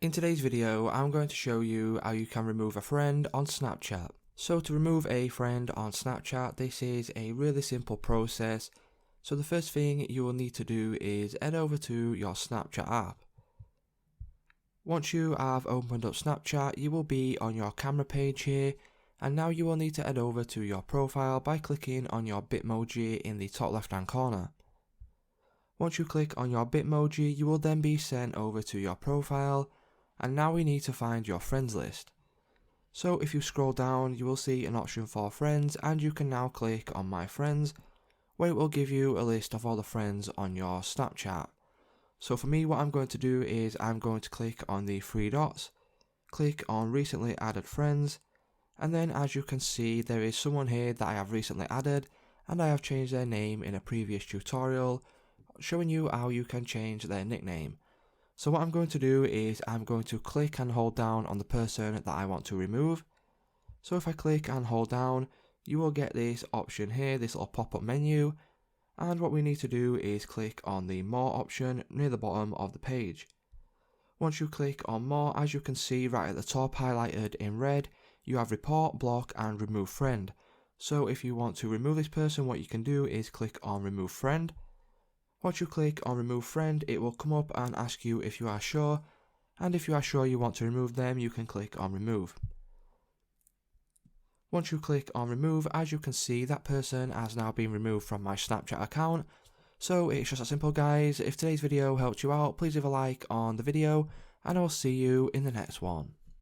In today's video, I'm going to show you how you can remove a friend on Snapchat. So to remove a friend on Snapchat, this is a really simple process. So the first thing you will need to do is head over to your Snapchat app. Once you have opened up Snapchat, you will be on your camera page here, and now you will need to head over to your profile by clicking on your Bitmoji in the top left hand corner. Once you click on your Bitmoji, you will then be sent over to your profile, and now we need to find your friends list. So if you scroll down, you will see an option for friends, and you can now click on my friends, where it will give you a list of all the friends on your Snapchat. So for me, what I'm going to do is I'm going to click on the three dots, click on recently added friends, and then as you can see there is someone here that I have recently added, and I have changed their name in a previous tutorial showing you how you can change their nickname. So what I'm going to do is I'm going to click and hold down on the person that I want to remove. So if I click and hold down, you will get this option here, this little pop-up menu, and what we need to do is click on the more option near the bottom of the page. Once you click on more, as you can see right at the top highlighted in red, you have report, block and remove friend. So if you want to remove this person, what you can do is click on remove friend. Once you click on remove friend, it will come up and ask you if you are sure, and if you are sure you want to remove them, you can click on remove. Once you click on remove, as you can see, that person has now been removed from my Snapchat account. So it's just that simple, guys. If today's video helped you out, please leave a like on the video, and I'll see you in the next one.